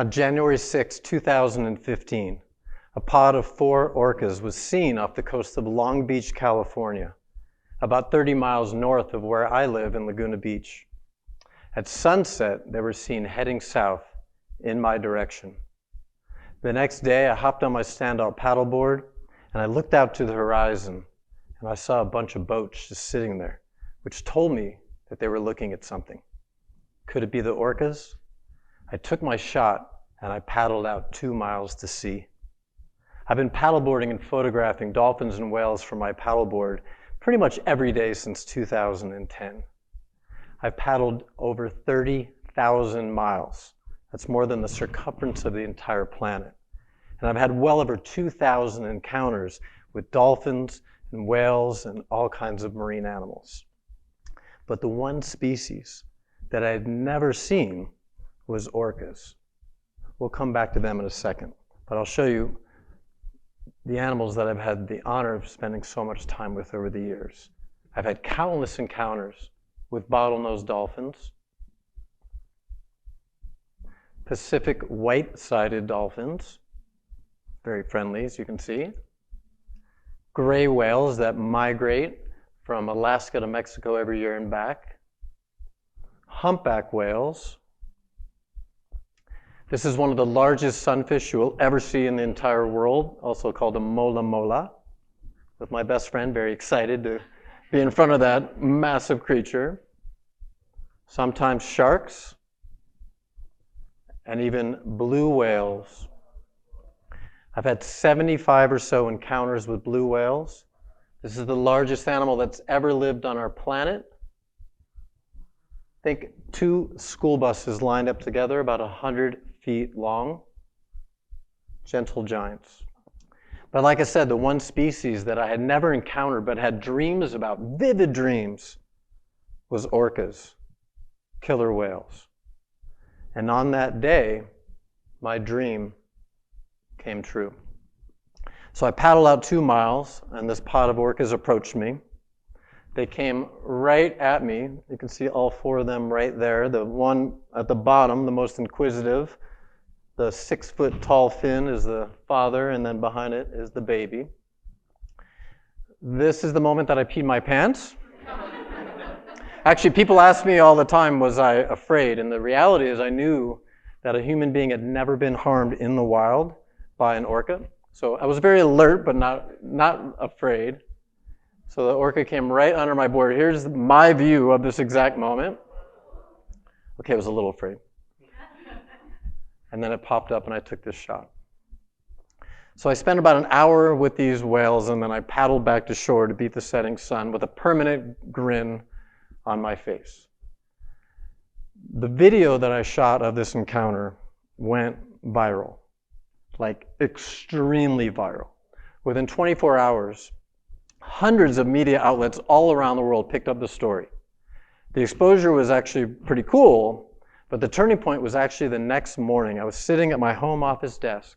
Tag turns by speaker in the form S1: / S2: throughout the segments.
S1: On January 6, 2015, a pod of 4 orcas was seen off the coast of Long Beach, California, about 30 miles north of where I live in Laguna Beach. At sunset, they were seen heading south in my direction. The next day, I hopped on my stand-up paddleboard and I looked out to the horizon and I saw a bunch of boats just sitting there, which told me that they were looking at something. Could it be the orcas? I took my shot and I paddled out 2 miles to sea. I've been paddleboarding and photographing dolphins and whales from my paddleboard pretty much every day since 2010. I've paddled over 30,000 miles. That's more than the circumference of the entire planet. And I've had well over 2,000 encounters with dolphins and whales and all kinds of marine animals. But the one species that I had never seen was orcas. We'll come back to them in a second, but I'll show you the animals that I've had the honor of spending so much time with over the years. I've had countless encounters with bottlenose dolphins, Pacific white-sided dolphins, very friendly as you can see, gray whales that migrate from Alaska to Mexico every year and back, humpback whales. This is one of the largest sunfish you will ever see in the entire world, also called a mola mola. With my best friend, very excited to be in front of that massive creature. Sometimes sharks, and even blue whales. I've had 75 or so encounters with blue whales. This is the largest animal that's ever lived on our planet. Think 2 school buses lined up together, about 100 feet long. Gentle giants. But like I said, the one species that I had never encountered but had dreams about, vivid dreams, was orcas, killer whales. And on that day, my dream came true. So I paddled out 2 miles, and this pod of orcas approached me. They came right at me. You can see all 4 of them right there. The one at the bottom, the most inquisitive, the 6-foot-tall fin is the father, and then behind it is the baby. This is the moment that I peed my pants. Actually, people ask me all the time, was I afraid? And the reality is I knew that a human being had never been harmed in the wild by an orca. So I was very alert, but not afraid. So the orca came right under my board. Here's my view of this exact moment. Okay, I was a little afraid. And then it popped up and I took this shot. So I spent about an hour with these whales and then I paddled back to shore to beat the setting sun with a permanent grin on my face. The video that I shot of this encounter went viral, like extremely viral. Within 24 hours, hundreds of media outlets all around the world picked up the story. The exposure was actually pretty cool, but the turning point was actually the next morning. I was sitting at my home office desk,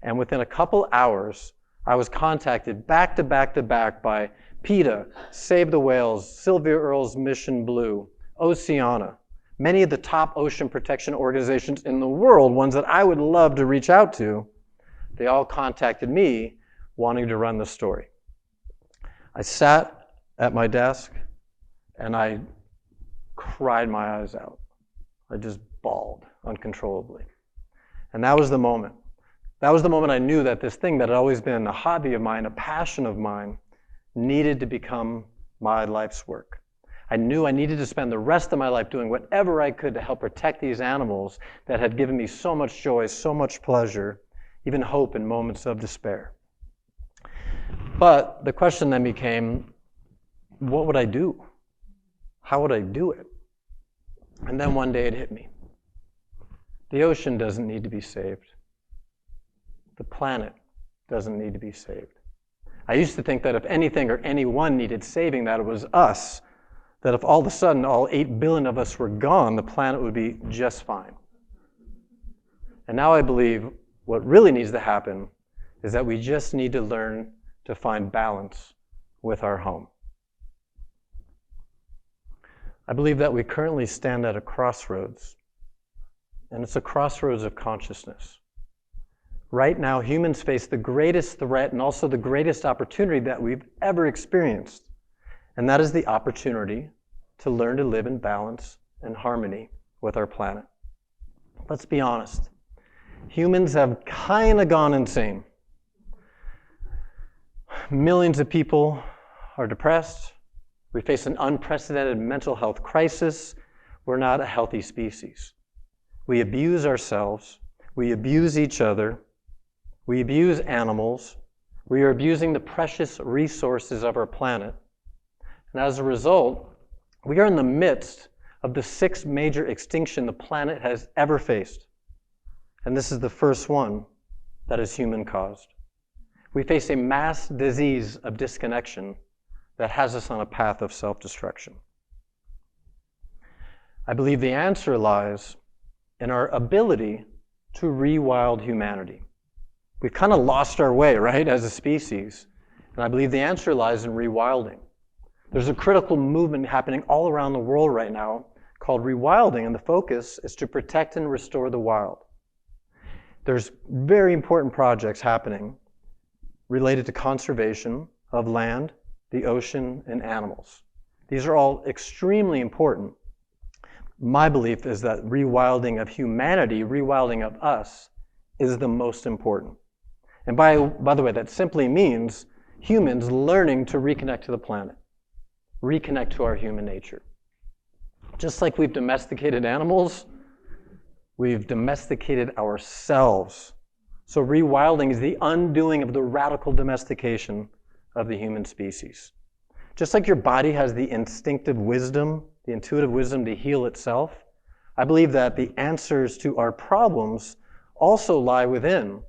S1: and within a couple hours, I was contacted back to back to back by PETA, Save the Whales, Sylvia Earle's Mission Blue, Oceana, many of the top ocean protection organizations in the world, ones that I would love to reach out to. They all contacted me wanting to run the story. I sat at my desk and I cried my eyes out. I just bawled uncontrollably. And that was the moment. That was the moment I knew that this thing that had always been a hobby of mine, a passion of mine, needed to become my life's work. I knew I needed to spend the rest of my life doing whatever I could to help protect these animals that had given me so much joy, so much pleasure, even hope in moments of despair. But the question then became, what would I do? How would I do it? And then one day it hit me. The ocean doesn't need to be saved. The planet doesn't need to be saved. I used to think that if anything or anyone needed saving, that it was us. That if all of a sudden all 8 billion of us were gone, the planet would be just fine. And now I believe what really needs to happen is that we just need to learn to find balance with our home. I believe that we currently stand at a crossroads and it's a crossroads of consciousness. Right now, humans face the greatest threat and also the greatest opportunity that we've ever experienced, and that is the opportunity to learn to live in balance and harmony with our planet. Let's be honest. Humans have kind of gone insane. Millions of people are depressed. We face an unprecedented mental health crisis. We're not a healthy species. We abuse ourselves. We abuse each other. We abuse animals. We are abusing the precious resources of our planet. And as a result, we are in the midst of the 6th major extinction the planet has ever faced. And this is the first one that is human-caused. We face a mass disease of disconnection that has us on a path of self-destruction. I believe the answer lies in our ability to rewild humanity. We've kind of lost our way, right, as a species. And I believe the answer lies in rewilding. There's a critical movement happening all around the world right now called rewilding, and the focus is to protect and restore the wild. There's very important projects happening related to conservation of land, the ocean, and animals. These are all extremely important. My belief is that rewilding of humanity, rewilding of us, is the most important. And by the way, that simply means humans learning to reconnect to the planet, reconnect to our human nature. Just like we've domesticated animals, we've domesticated ourselves. So rewilding is the undoing of the radical domestication of the human species. Just like your body has the instinctive wisdom, the intuitive wisdom to heal itself, I believe that the answers to our problems also lie within.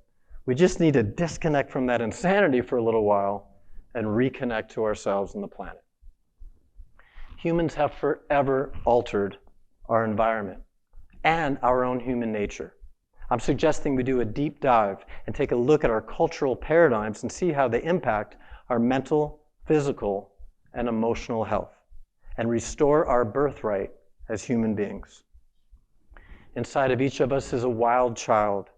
S1: We just need to disconnect from that insanity for a little while and reconnect to ourselves and the planet. Humans have forever altered our environment and our own human nature. I'm suggesting we do a deep dive and take a look at our cultural paradigms and see how they impact our mental, physical, and emotional health, and restore our birthright as human beings. Inside of each of us is a wild child.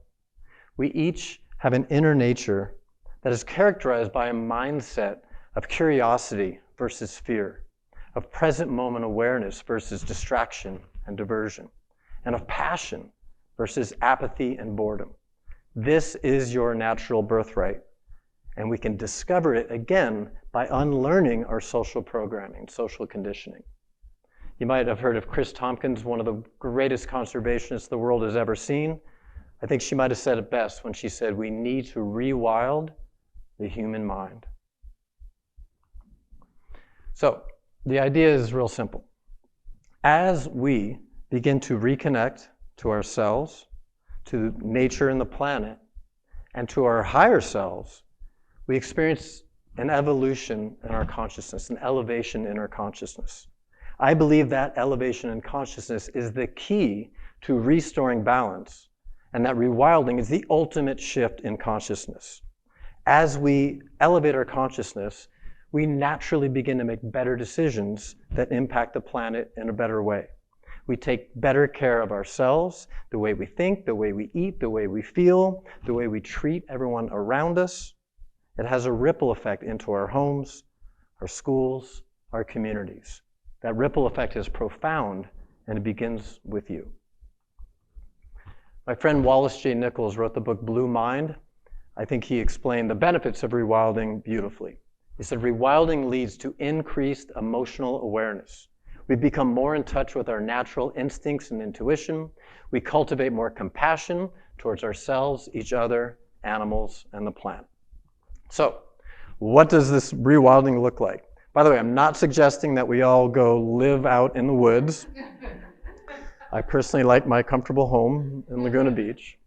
S1: We each have an inner nature that is characterized by a mindset of curiosity versus fear, of present moment awareness versus distraction and diversion, and of passion versus apathy and boredom. This is your natural birthright, and we can discover it again by unlearning our social programming, social conditioning. You might have heard of Chris Tompkins, one of the greatest conservationists the world has ever seen. I think she might have said it best when she said, we need to rewild the human mind. So the idea is real simple. As we begin to reconnect to ourselves, to nature and the planet, and to our higher selves, we experience an evolution in our consciousness, an elevation in our consciousness. I believe that elevation in consciousness is the key to restoring balance, and that rewilding is the ultimate shift in consciousness. As we elevate our consciousness, we naturally begin to make better decisions that impact the planet in a better way. We take better care of ourselves, the way we think, the way we eat, the way we feel, the way we treat everyone around us. It has a ripple effect into our homes, our schools, our communities. That ripple effect is profound, and it begins with you. My friend Wallace J. Nichols wrote the book Blue Mind. I think he explained the benefits of rewilding beautifully. He said, rewilding leads to increased emotional awareness. We become more in touch with our natural instincts and intuition. We cultivate more compassion towards ourselves, each other, animals, and the planet. So, what does this rewilding look like? By the way, I'm not suggesting that we all go live out in the woods. I personally like my comfortable home in Laguna Beach.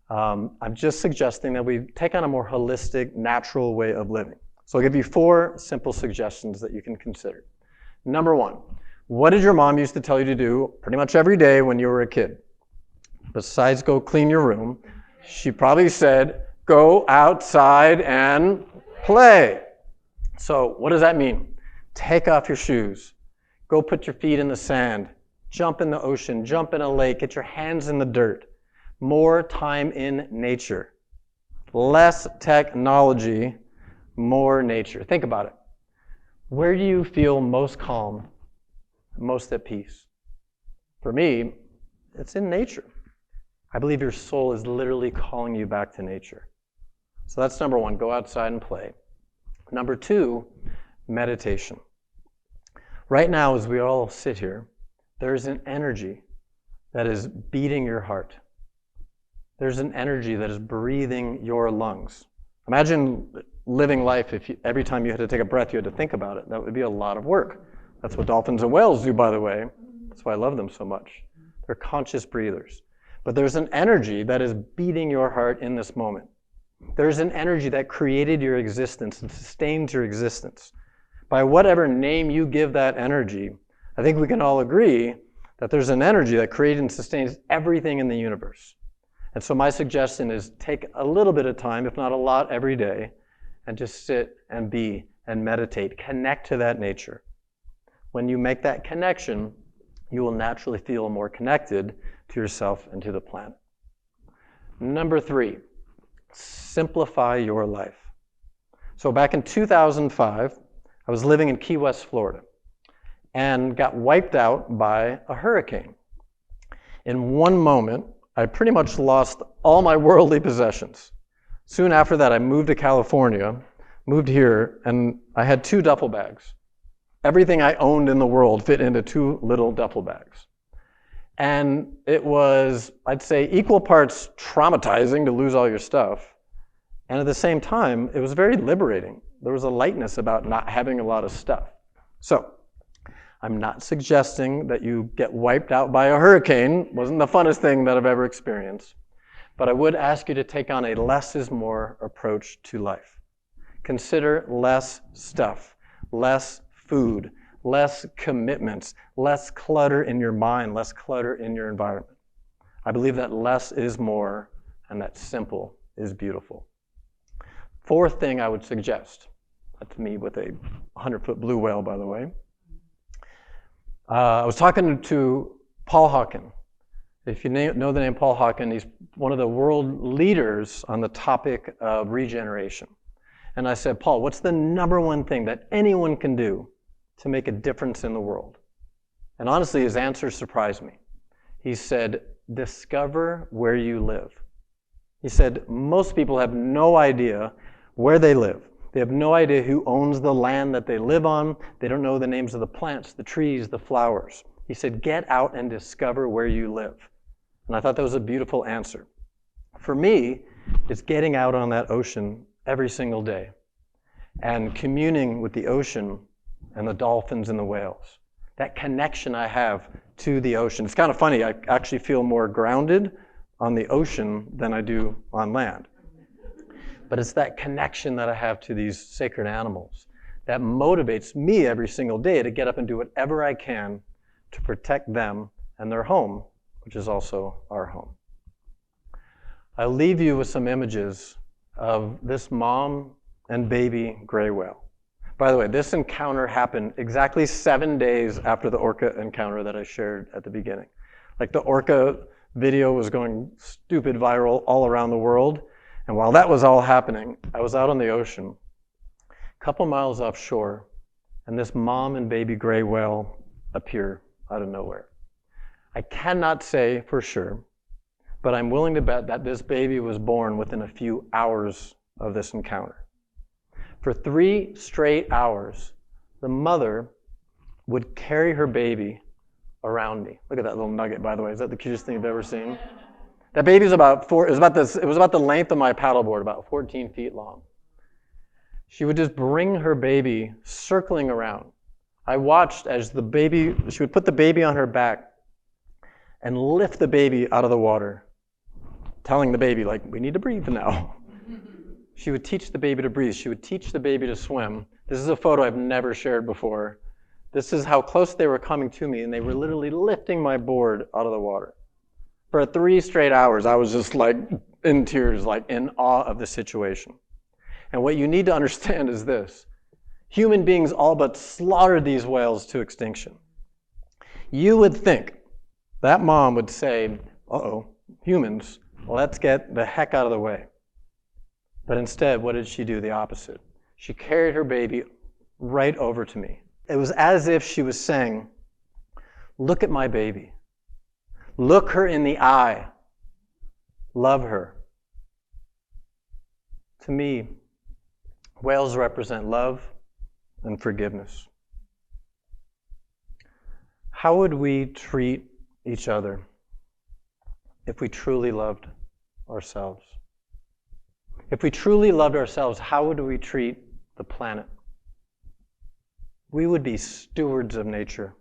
S1: I'm just suggesting that we take on a more holistic, natural way of living. So I'll give you 4 simple suggestions that you can consider. Number 1, what did your mom used to tell you to do pretty much every day when you were a kid? Besides go clean your room, she probably said, go outside and play. So what does that mean? Take off your shoes. Go put your feet in the sand. Jump in the ocean, jump in a lake, get your hands in the dirt. More time in nature. Less technology, more nature. Think about it. Where do you feel most calm, most at peace? For me, it's in nature. I believe your soul is literally calling you back to nature. So that's number one, go outside and play. Number two, meditation. Right now, as we all sit here, there's an energy that is beating your heart. There's an energy that is breathing your lungs. Imagine living life if every time you had to take a breath, you had to think about it. That would be a lot of work. That's what dolphins and whales do, by the way. That's why I love them so much. They're conscious breathers. But there's an energy that is beating your heart in this moment. There's an energy that created your existence and sustains your existence. By whatever name you give that energy, I think we can all agree that there's an energy that creates and sustains everything in the universe. And so my suggestion is take a little bit of time, if not a lot, every day, and just sit and be and meditate. Connect to that nature. When you make that connection, you will naturally feel more connected to yourself and to the planet. Number three, simplify your life. So back in 2005, I was living in Key West, Florida, and got wiped out by a hurricane. In one moment, I pretty much lost all my worldly possessions. Soon after that, I moved to California, moved here, and I had 2 duffel bags. Everything I owned in the world fit into 2 little duffel bags. And it was, I'd say, equal parts traumatizing to lose all your stuff. And at the same time, it was very liberating. There was a lightness about not having a lot of stuff. So, I'm not suggesting that you get wiped out by a hurricane. It wasn't the funnest thing that I've ever experienced. But I would ask you to take on a less is more approach to life. Consider less stuff, less food, less commitments, less clutter in your mind, less clutter in your environment. I believe that less is more and that simple is beautiful. Fourth thing I would suggest, that's me with a 100-foot blue whale, by the way. I was talking to Paul Hawken. If you know the name Paul Hawken, he's one of the world leaders on the topic of regeneration. And I said, Paul, what's the number one thing that anyone can do to make a difference in the world? And honestly, his answer surprised me. He said, discover where you live. He said, most people have no idea where they live. They have no idea who owns the land that they live on. They don't know the names of the plants, the trees, the flowers. He said, get out and discover where you live. And I thought that was a beautiful answer. For me, it's getting out on that ocean every single day and communing with the ocean and the dolphins and the whales. That connection I have to the ocean. It's kind of funny, I actually feel more grounded on the ocean than I do on land. But it's that connection that I have to these sacred animals that motivates me every single day to get up and do whatever I can to protect them and their home, which is also our home. I'll leave you with some images of this mom and baby gray whale. By the way, this encounter happened exactly 7 days after the orca encounter that I shared at the beginning. Like the orca video was going stupid viral all around the world. And while that was all happening, I was out on the ocean, a couple miles offshore, and this mom and baby gray whale appear out of nowhere. I cannot say for sure, but I'm willing to bet that this baby was born within a few hours of this encounter. For 3 straight hours, the mother would carry her baby around me. Look at that little nugget, by the way. Is that the cutest thing you've ever seen? That baby was about it was about the length of my paddleboard, about 14 feet long. She would just bring her baby circling around. I watched as she would put the baby on her back and lift the baby out of the water, telling the baby, like, we need to breathe now. She would teach the baby to breathe. She would teach the baby to swim. This is a photo I've never shared before. This is how close they were coming to me, and they were literally lifting my board out of the water. For 3 straight hours, I was just like in tears, like in awe of the situation. And what you need to understand is this. Human beings all but slaughtered these whales to extinction. You would think that mom would say, uh-oh, humans, let's get the heck out of the way. But instead, what did she do? The opposite. She carried her baby right over to me. It was as if she was saying, look at my baby. Look her in the eye. Love her. To me, whales represent love and forgiveness. How would we treat each other if we truly loved ourselves? If we truly loved ourselves, how would we treat the planet? We would be stewards of nature.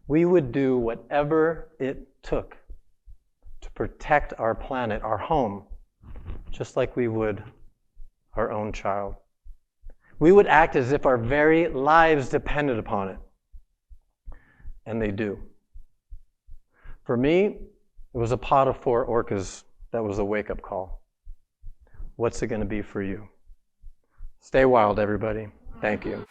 S1: We would do whatever it took to protect our planet, our home, just like we would our own child. We would act as if our very lives depended upon it. And they do. For me, it was a pod of 4 orcas that was a wake-up call. What's it going to be for you? Stay wild, everybody. Thank you.